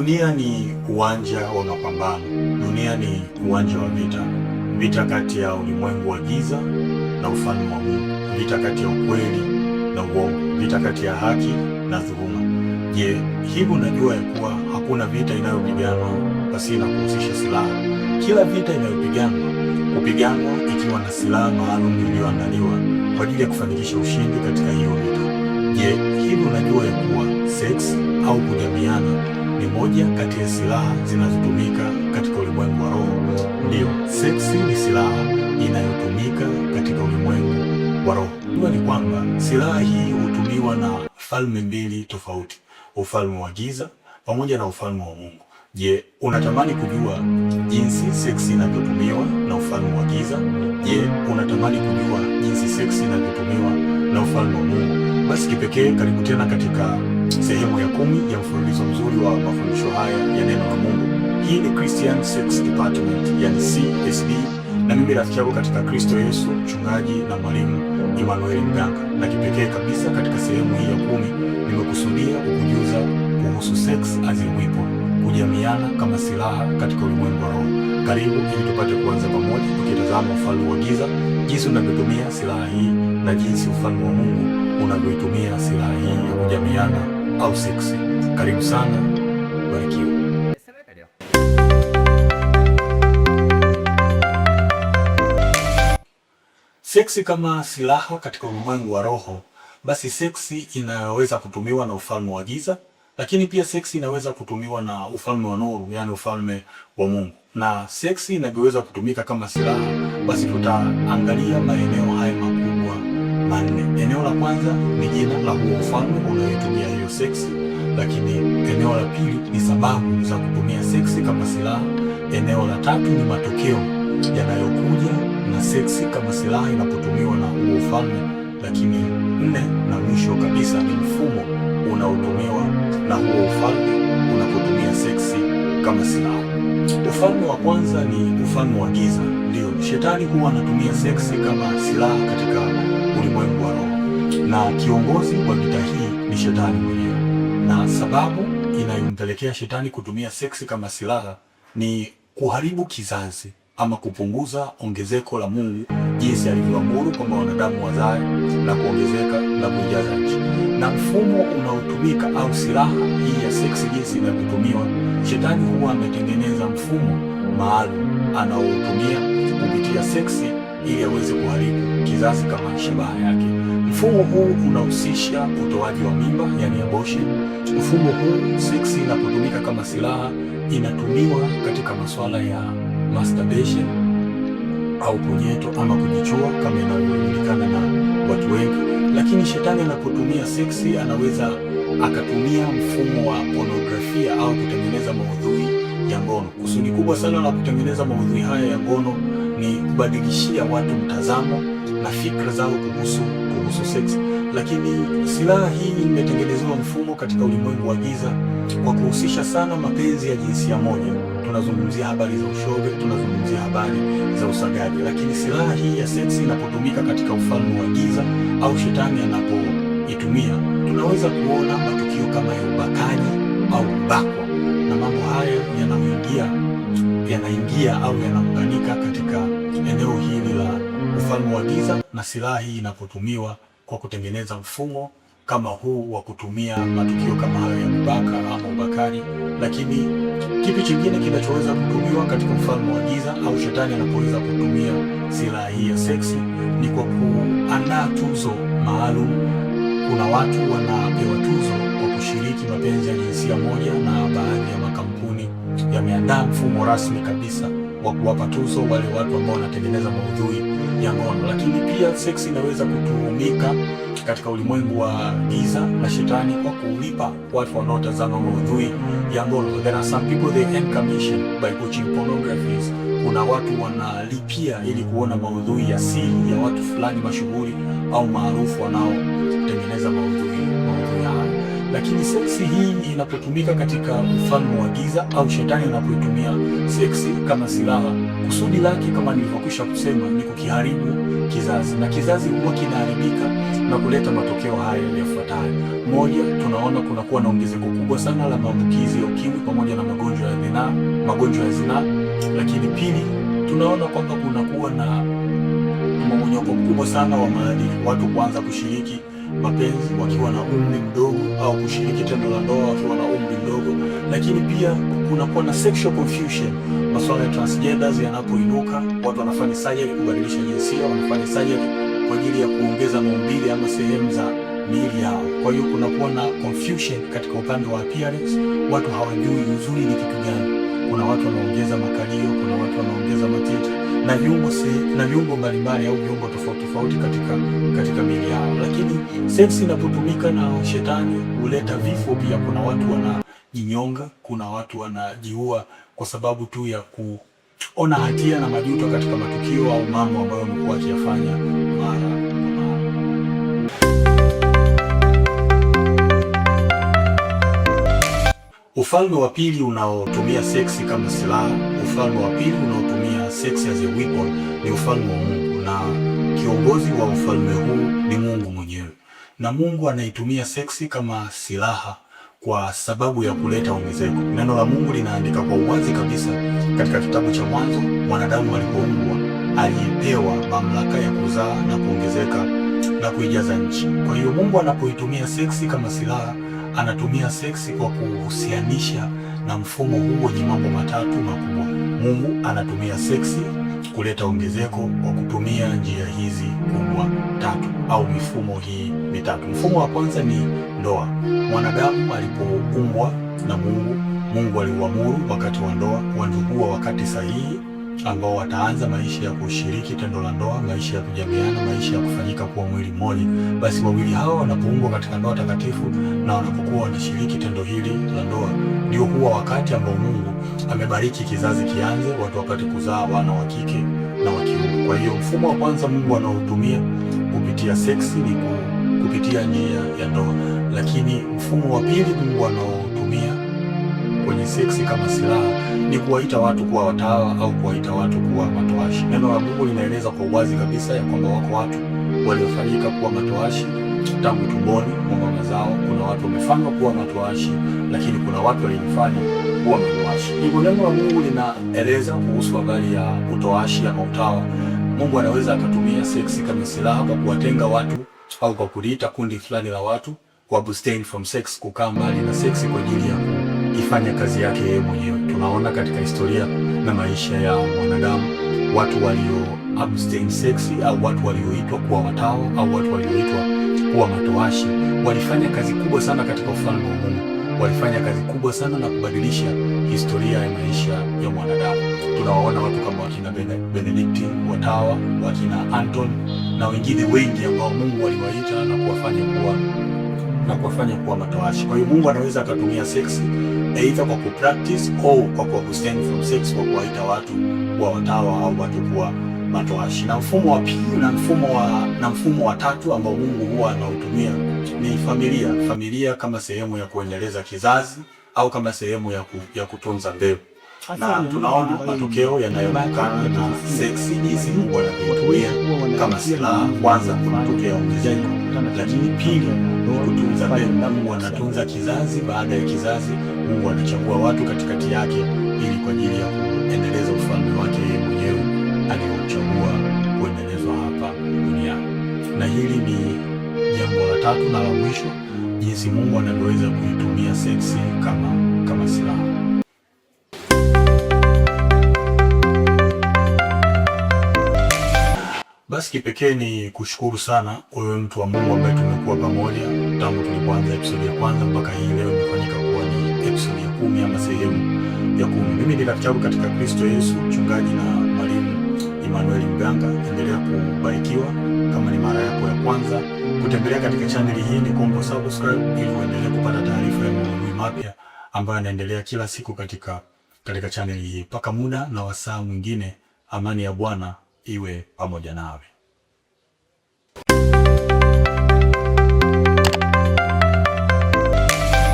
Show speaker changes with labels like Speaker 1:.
Speaker 1: Dunia ni uwanja wa mapambano. Dunia ni uwanja wa vita. Vita kati ya ulimwengu wa giza na ufalme wa Mungu. Vita kati ya ukweli na uongo. Vita kati ya haki na dhuluma. Je, hivi unajua ya kuwa hakuna vita inayopiganwa pasina kuhusisha silaha? Kila vita hupiganwa ikiwa na silaha maalum iliyoandaliwa kwa ajili ya kufanikisha ushindi katika hiyo vita. Je, hivi unajua ya kuwa sex au kujamiana ni moja kati ya silaha zinazotumika katika ulimwengu wa roho? Ndio, seksi ni silaha inayotumika katika ulimwengu wa roho. Ni kwamba silaha hii hutumiwa na falme mbili tofauti, ufalme wa giza pamoja na ufalme wa Mungu. Je, unatamani kujua jinsi seksi inavyotumiwa na ufalme wa giza? Je, unatamani kujua jinsi seksi inavyotumiwa na ufalme wa Mungu? Basi kipekee karibu tena katika sehemu ya 10 ya mfululizo mzuri wa mafundisho haya ya neno la Mungu. Hii ni Christian Sex Department, yani CSD, na mimi rafiki yako katika Kristo Yesu, mchungaji na mwalimu Emmanuel Mganga. Na kipekee kabisa katika sehemu hii ya 10 nimekusudia kukujuza kuhusu sex as a weapon, kujamiana kama silaha katika ulimwengu wa roho. Karibu ili tupate kuanza pamoja tukitazama ufalme wa giza, jinsi unavyotumia silaha hii na jinsi ufalme wa Mungu unavyoitumia silaha hii ya kujamiana au seksi. Karibu sana, barikiwa. Seksi kama silaha katika ulimwengu wa roho. Basi seksi inaweza kutumiwa na ufalme wa giza, lakini pia seksi inaweza kutumiwa na ufalme wa nuru, yani ufalme wa Mungu. Na seksi inavyoweza kutumika kama silaha, basi tutaangalia maeneo haya makubwa manne. Eneo la kwanza ni jina la huo ufalme unaotumia hiyo seksi, lakini eneo la pili ni sababu za kutumia seksi kama silaha. Eneo la tatu ni matokeo yanayokuja na seksi kama silaha inapotumiwa na huo ufalme, lakini nne na mwisho kabisa ni mfumo unaotumiwa na huo ufalme unapotumia seksi kama silaha. Ufalme wa kwanza ni ufalme wa giza. Ndio, shetani huwa anatumia seksi kama silaha katika ulimwengu wa roho, na kiongozi wa vita hii ni shetani mwenyewe. Na sababu inayompelekea shetani kutumia seksi kama silaha ni kuharibu kizazi ama kupunguza ongezeko la Mungu jinsi alivyoamuru kwamba wanadamu wazae na kuongezeka na kuijaza nchi. Na mfumo unaotumika au silaha hii ya seksi jinsi inavyotumiwa, shetani huwa ametengeneza mfumo maalum anaotumia kupitia seksi ili aweze kuharibu kizazi kama shabaha yake. Mfumo huu unahusisha utoaji wa mimba, yani abortion. Mfumo huu, seksi inapotumika kama silaha, inatumiwa katika masuala ya masturbation au punyeto ama kujichua kama inavyojulikana na watu wengi. Lakini shetani anapotumia seksi anaweza akatumia mfumo wa pornografia au kutengeneza maudhui ya ngono. Kusudi kubwa sana la kutengeneza maudhui haya ya ngono ni kubadilishia watu mtazamo na fikra zao kuhusu seksi. Lakini silaha hii imetengenezewa mfumo katika ulimwengu wa giza kwa kuhusisha sana mapenzi ya jinsia moja. Tunazungumzia habari za ushoga, tunazungumzia habari za usagaji. Lakini silaha hii ya seksi inapotumika katika ufalme wa giza au shetani anapoitumia, tunaweza kuona matukio kama ya ubakaji au kubakwa, na mambo haya yanaingia au yanaunganika katika eneo hili la ufalme wa giza. Na silaha hii inapotumiwa kwa kutengeneza mfumo kama huu wa kutumia matukio kama hayo ya kubaka ama ubakaji. Lakini kipi kingine kinachoweza kutumiwa katika ufalme wa giza au shetani anapoweza kutumia silaha hii ya seksi ni kwa kuandaa tuzo maalum. Kuna watu wanapewa tuzo kwa kushiriki mapenzi ya jinsia moja, na baadhi ya makampuni yameandaa mfumo rasmi kabisa wa kuwapa tuzo wale watu ambao wanatengeneza maudhui ya ngono. Lakini pia seksi inaweza kutumika katika ulimwengu wa giza na shetani kwa kulipa watu wanaotazama maudhui ya ngono. There are some people they earn commission by watching pornographies. Kuna watu wanalipia ili kuona maudhui ya siri ya watu fulani mashuhuri au maarufu wanaotengeneza maudhui haya. Lakini seksi hii inapotumika katika ufalme wa giza au shetani anapoitumia seksi kama silaha, kusudi lake kama nilivyokwisha kusema ni kukiharibu kizazi, na kizazi huwa kinaharibika na kuleta matokeo haya yafuatayo. Moja, tunaona kunakuwa na ongezeko kubwa sana la maambukizi ya ukimwi pamoja na magonjwa ya zinaa. Lakini pili, tunaona kwamba kunakuwa na mmomonyoko mkubwa sana wa maadili, watu kuanza kushiriki mapenzi wakiwa na umri mdogo au kushiriki tendo la ndoa wakiwa na umri mdogo. Lakini pia kunakuwa na sexual confusion, masuala ya transgenders yanapoinuka, watu wanafanya surgery kubadilisha jinsia, wanafanya surgery kwa ajili ya kuongeza maumbile ama sehemu za miili yao. Kwa hiyo kunakuwa na confusion katika upande wa appearance, watu hawajui uzuri ni kitu gani. Kuna watu wanaongeza makalio, kuna watu wanaongeza matiti na viungo mbalimbali au viungo tofauti katika miili yao. Lakini sex inapotumika na shetani huleta vifo pia. Kuna watu wanajinyonga, kuna watu wanajiua kwa sababu tu ya kuona hatia na majuto katika matukio au mambo ambayo wamekuwa wakiyafanya mara. Ufalme wa pili unaotumia seksi kama silaha, ufalme wa pili unaotumia sex as a weapon ni ufalme wa Mungu, na kiongozi wa ufalme huu ni Mungu mwenyewe. Na Mungu anaitumia seksi kama silaha kwa sababu ya kuleta ongezeko. Neno la Mungu linaandika kwa uwazi kabisa katika kitabu cha Mwanzo, mwanadamu alipoumbwa aliyepewa mamlaka ya kuzaa na kuongezeka na kuijaza nchi. Kwa hiyo Mungu anapoitumia seksi kama silaha, anatumia seksi kwa kuhusianisha na mfumo huu wenye mambo matatu makubwa. Mungu anatumia seksi kuleta ongezeko kwa kutumia njia hizi kubwa tatu au mifumo hii mitatu. Mfumo wa kwanza ni ndoa. Mwanadamu alipoumbwa na Mungu aliuamuru wakati wa ndoa kuwa wakati sahihi ambao wataanza maisha ya kushiriki tendo la ndoa, maisha ya kujamiana, maisha ya kufanyika kuwa mwili mmoja. Basi wawili hao wanapoumbwa katika ndoa takatifu na wanapokuwa wanashiriki tendo hili la ndoa, ndio huwa wakati ambao Mungu amebariki kizazi kianze, watu wapate kuzaa wana wa kike na wa kiume. Kwa hiyo mfumo wa kwanza Mungu anaotumia kupitia seksi ni kupitia njia ya ndoa. Lakini mfumo wa pili Mungu anaotumia kwenye seksi kama silaha ni kuwaita watu kuwa watawa au kuwaita watu kuwa matoashi. Neno la Mungu linaeleza kwa uwazi kabisa ya kwamba wako watu waliofanyika kuwa matoashi tangu tumboni mwa mama zao. Kuna watu wamefanywa kuwa matoashi, lakini kuna watu waliofanywa kuwa matoashi. Hivyo neno la Mungu linaeleza kuhusu habari ya utoashi ama utawa. Mungu anaweza akatumia seksi kama silaha kwa kuwatenga watu au kwa kuliita kundi fulani la watu ku abstain from sex, kukaa mbali na seksi kwa ajili ya ifanya kazi yake yeye mwenyewe. Tunaona katika historia na maisha ya mwanadamu watu walio abstain seksi au watu walioitwa kuwa watawa au watu walioitwa kuwa matoashi walifanya kazi kubwa sana katika ufalme wa Mungu. Walifanya kazi kubwa sana na kubadilisha historia ya maisha ya mwanadamu. Tunawaona watu kama wakina Benedikti watawa, wakina Anton na wengine wengi ambao Mungu aliwaita na kuwafanya kuwa matoashi. Kwa hiyo Mungu anaweza akatumia seksi aidha kwa kupractice au kwa kuabstain from sex, kwa kuwaita watu kuwa watawa au watu kuwa matoashi. Na mfumo wa pili na mfumo wa tatu ambao Mungu huwa anautumia ni familia kama sehemu ya kuendeleza kizazi au kama sehemu ya kutunza mbegu. Na tunaona matokeo yanayotokana na seksi jinsi Mungu anavyotumia kama silaha. Kwanza kunatokea ongezeko, lakini pili ni kutunza mbegu. Mungu anatunza kizazi baada ya kizazi. Mungu anachagua watu katikati yake ili kwa ajili ya kuendeleza ufalme wake yeye mwenyewe aliyouchagua kuendelezwa hapa duniani. Na hili ni jambo la tatu na la mwisho, jinsi Mungu anavyoweza kuitumia seksi kama silaha. Basi kipekee ni kushukuru sana wewe mtu wa Mungu ambaye tumekuwa pamoja tangu tulipoanza episode ya kwanza mpaka hii leo imefanyika kuwa ni episode ya 10 ama sehemu ya 10. Mimi ni rafiki yako katika Kristo Yesu, mchungaji na mwalimu Emmanuel Mganga. Endelea kubarikiwa. Kama ni mara yako ya kwanza kutembelea katika channel hii, ni kuomba subscribe ili uendelee kupata taarifa ya mambo mapya ambayo yanaendelea kila siku katika channel hii. Paka muda na wasaa mwingine, amani ya Bwana iwe pamoja nawe.